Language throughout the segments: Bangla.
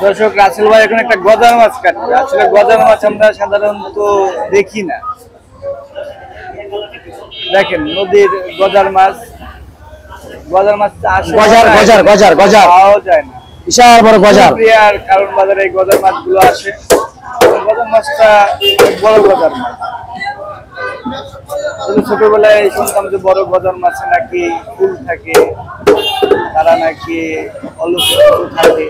দর্শক, রাসেল ভাই এখন একটা গজার মাছ কাটবে। আসলে গজার মাছ আমরা সাধারণত দেখি না। দেখেন, নদীর গজার মাছ, গজার মাছ পাওয়া যায় না, বিশাল বড় গজার। কারণ বাজারে এই গজার মাছগুলো আসে। গজার মাছটা বড় গজার মাছ। ছোটবেলায় শুনতাম যে বড় গজার মাছে নাকি ফুল থাকে, তারা নাকি অলস থাকে,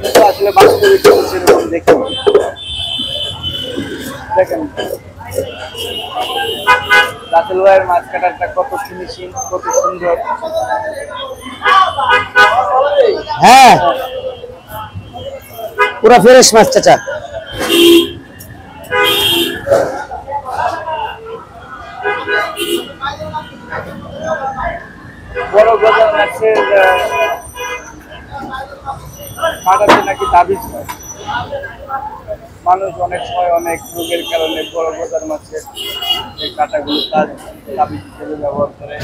কিন্তু আসলে বাস্তবে সেরকম দেখি। দেখেন রাসেল ভাইয়ের মাছ কাটারটা কত ফিনিশিং, কত সুন্দর। হ্যাঁ, পুরো ফ্রেশ মাছ চাচা। বড় গজার মাছের কাটাতে নাকি তাবিজ হয়। মানুষ অনেক সময় অনেক রোগের কারণে বড় গজার মাছের এই কাঁটাগুলো তাবিজ হিসেবে ব্যবহার করে।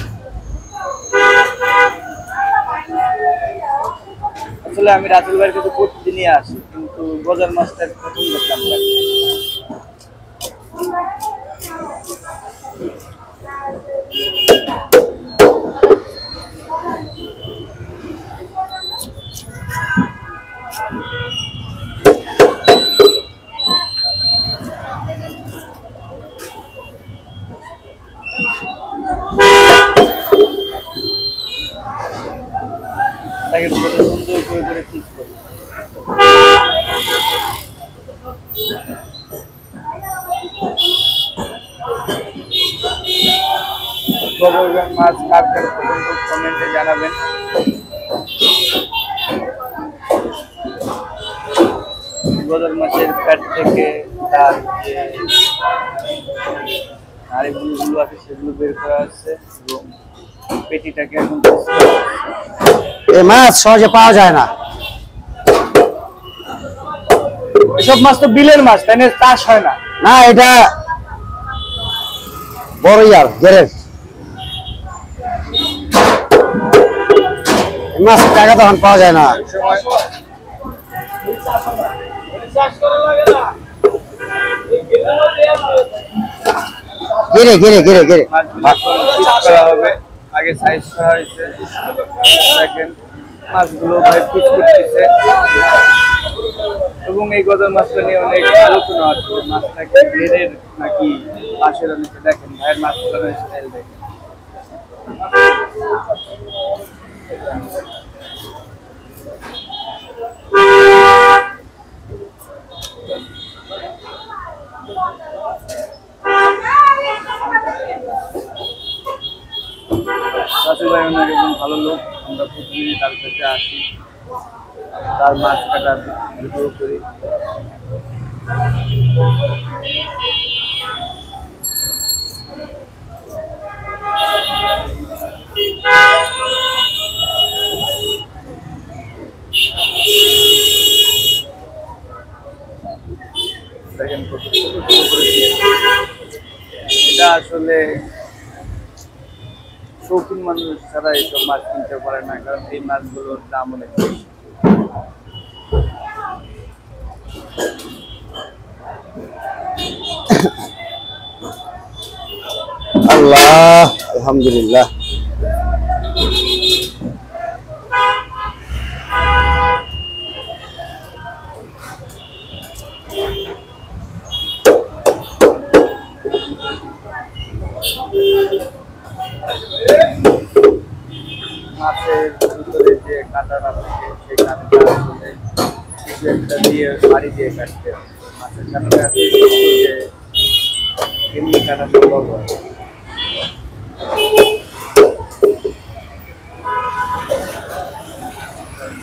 আসলে আমি রাসেল ভাইয়ের কাছে প্রতিদিনই আসি, কিন্তু গজার মাছটা প্রথম দেখলাম। তাকে সুন্দর করে ঠিক করি। মাছ কার কার পছন্দ কমেন্টে জানাবেন। গজার মাছের পেট থেকে তার যে নাড়িগুলো আছে সেগুলো বের করা আছে এবং পেটিটাকে এখন এই মাছ সহজে পাওয়া যায় না। এসব মাছ তো বিলের মাছ, তাই না? চাষ হয় না। না, এটা বড় ইয়ার গেরের মাছ, টাকা তখন পাওয়া যায় না। গেরে গেরে গেরে গেরে আগে সাইজ করা হয়েছে। দেখেন মাছগুলো ভাই পিস করতেছে এবং এই গজার মাছটা নিয়ে অনেক আলোচনা আছে। মাছটাকে ঘেরের নাকি পাশের অনেকে। দেখেন ভাইয়ের মাছ ধরার স্টাইল দেখেন। রাসেল ভাই অনেক একজন ভালো লোক। আমরা প্রতিদিনই তার কাছে আসি, তার মাছ কাটার ভিডিও করি। দেখেন এটা আসলে শৌখিন মানুষ ছাড়া এইসব মাছ কিনতে পারে না, কারণ এই মাছগুলোর দাম অনেক বেশি। আল্লাহ, আলহামদুলিল্লাহ। মাছের ভিতরে যে কাঁটাটা থাকে সেই কাঁটাটা আসলে কিছু একটা দিয়ে বাড়ি দিয়ে কাটতে হবে। মাছের কাঁটাটা এমনি কাটা সম্ভব হয়।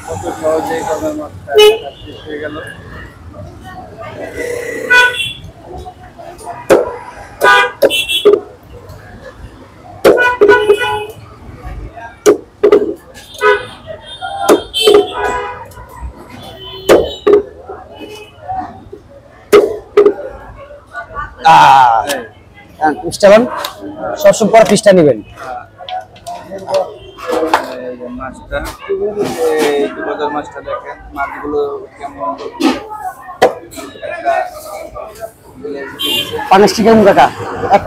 কত সহজেই গজার মাছটা শেষ হয়ে গেল। পিসটা সবসময় পরে পিসটা নেবেন। মাছটা এই বাজার মাছটা দেখেন, মাছগুলো কেমন একটা 50 টাকা কাকা